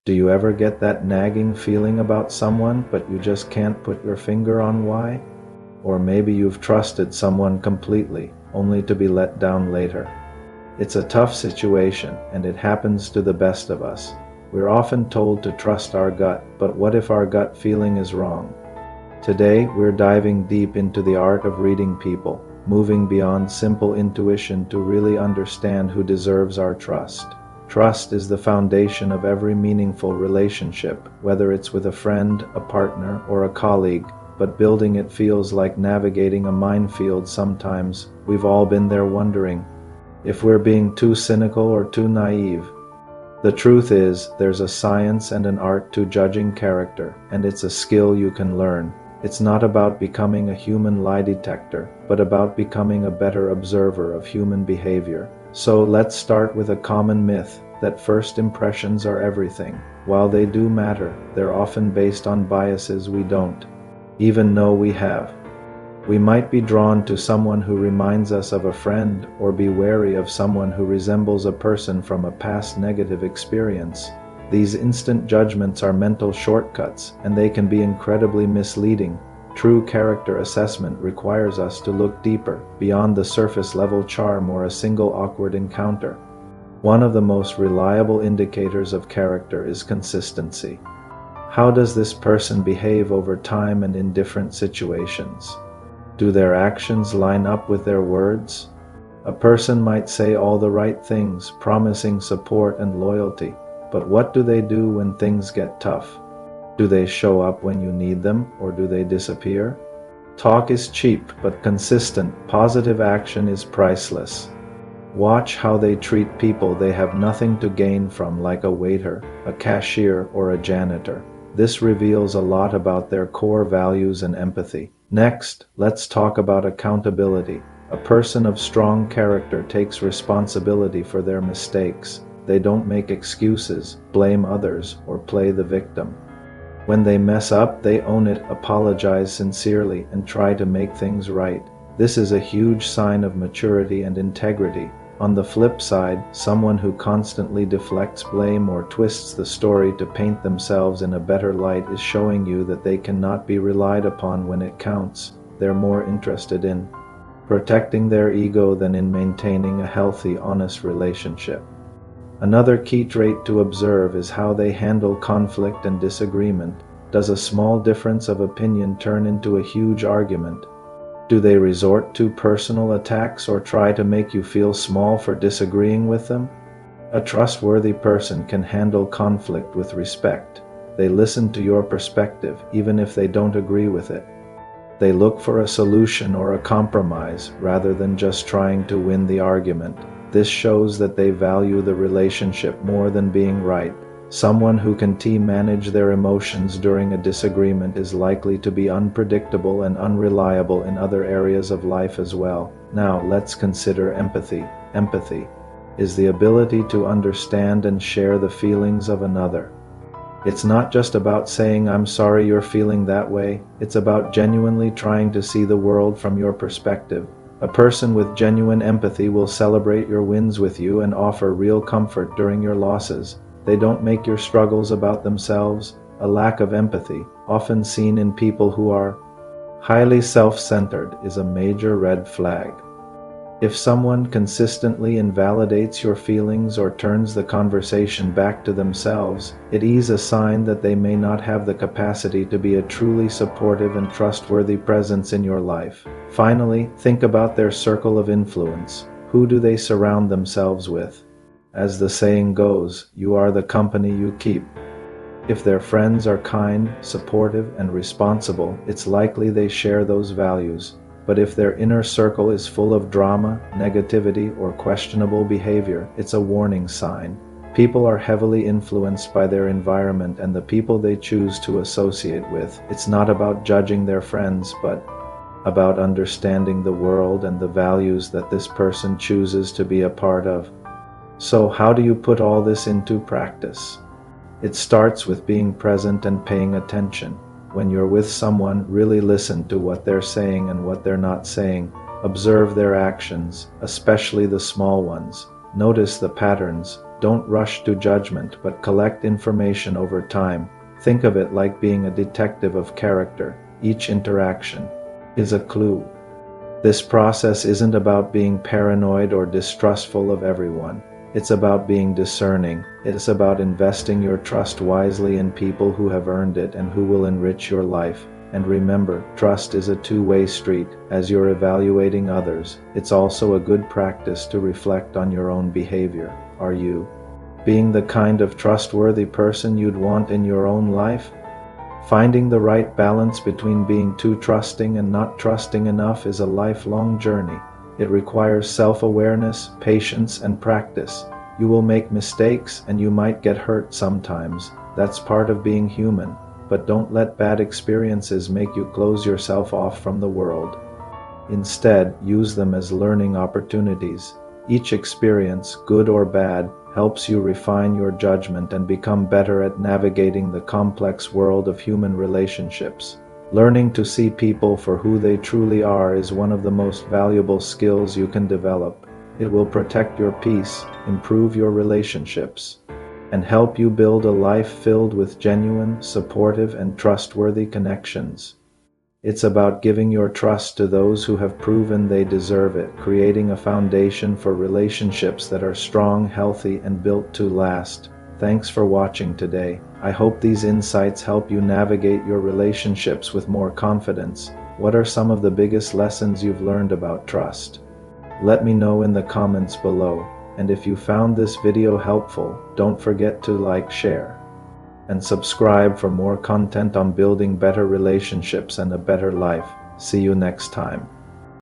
Do you ever get that nagging feeling about someone, but you just can't put your finger on why? Or maybe you've trusted someone completely, only to be let down later. It's a tough situation, and it happens to the best of us. We're often told to trust our gut, but what if our gut feeling is wrong? Today, we're diving deep into the art of reading people, moving beyond simple intuition to really understand who deserves our trust. Trust is the foundation of every meaningful relationship, whether it's with a friend, a partner, or a colleague, but building it feels like navigating a minefield sometimes. We've all been there wondering if we're being too cynical or too naive. The truth is, there's a science and an art to judging character, and it's a skill you can learn. It's not about becoming a human lie detector, but about becoming a better observer of human behavior. So let's start with a common myth, that first impressions are everything. While they do matter, they're often based on biases we don't even know we have. We might be drawn to someone who reminds us of a friend, or be wary of someone who resembles a person from a past negative experience. These instant judgments are mental shortcuts, and they can be incredibly misleading. True character assessment requires us to look deeper, beyond the surface-level charm or a single awkward encounter. One of the most reliable indicators of character is consistency. How does this person behave over time and in different situations? Do their actions line up with their words? A person might say all the right things, promising support and loyalty, but what do they do when things get tough? Do they show up when you need them, or do they disappear? Talk is cheap, but consistent, positive action is priceless. Watch how they treat people they have nothing to gain from, like a waiter, a cashier, or a janitor. This reveals a lot about their core values and empathy. Next, let's talk about accountability. A person of strong character takes responsibility for their mistakes. They don't make excuses, blame others, or play the victim. When they mess up, they own it, apologize sincerely, and try to make things right. This is a huge sign of maturity and integrity. On the flip side, someone who constantly deflects blame or twists the story to paint themselves in a better light is showing you that they cannot be relied upon when it counts. They're more interested in protecting their ego than in maintaining a healthy, honest relationship. Another key trait to observe is how they handle conflict and disagreement. Does a small difference of opinion turn into a huge argument? Do they resort to personal attacks or try to make you feel small for disagreeing with them? A trustworthy person can handle conflict with respect. They listen to your perspective, even if they don't agree with it. They look for a solution or a compromise, rather than just trying to win the argument. This shows that they value the relationship more than being right. Someone who can manage their emotions during a disagreement is likely to be unpredictable and unreliable in other areas of life as well. Now, let's consider empathy. Empathy is the ability to understand and share the feelings of another. It's not just about saying, "I'm sorry you're feeling that way." It's about genuinely trying to see the world from your perspective. A person with genuine empathy will celebrate your wins with you and offer real comfort during your losses. They don't make your struggles about themselves. A lack of empathy, often seen in people who are highly self-centered, is a major red flag. If someone consistently invalidates your feelings or turns the conversation back to themselves, it is a sign that they may not have the capacity to be a truly supportive and trustworthy presence in your life. Finally, think about their circle of influence. Who do they surround themselves with? As the saying goes, you are the company you keep. If their friends are kind, supportive, and responsible, it's likely they share those values. But if their inner circle is full of drama, negativity, or questionable behavior, it's a warning sign. People are heavily influenced by their environment and the people they choose to associate with. It's not about judging their friends, but about understanding the world and the values that this person chooses to be a part of. So how do you put all this into practice? It starts with being present and paying attention. When you're with someone, really listen to what they're saying and what they're not saying. Observe their actions, especially the small ones. Notice the patterns. Don't rush to judgment, but collect information over time. Think of it like being a detective of character. Each interaction is a clue. This process isn't about being paranoid or distrustful of everyone. It's about being discerning. It's about investing your trust wisely in people who have earned it and who will enrich your life. And remember, trust is a two-way street. As you're evaluating others, it's also a good practice to reflect on your own behavior. Are you being the kind of trustworthy person you'd want in your own life? Finding the right balance between being too trusting and not trusting enough is a lifelong journey. It requires self-awareness, patience, and practice. You will make mistakes and you might get hurt sometimes. That's part of being human. But don't let bad experiences make you close yourself off from the world. Instead, use them as learning opportunities. Each experience, good or bad, helps you refine your judgment and become better at navigating the complex world of human relationships. Learning to see people for who they truly are is one of the most valuable skills you can develop. It will protect your peace, improve your relationships, and help you build a life filled with genuine, supportive, and trustworthy connections. It's about giving your trust to those who have proven they deserve it, creating a foundation for relationships that are strong, healthy, and built to last. Thanks for watching today. I hope these insights help you navigate your relationships with more confidence. What are some of the biggest lessons you've learned about trust? Let me know in the comments below. And if you found this video helpful, don't forget to like, share, and subscribe for more content on building better relationships and a better life. See you next time.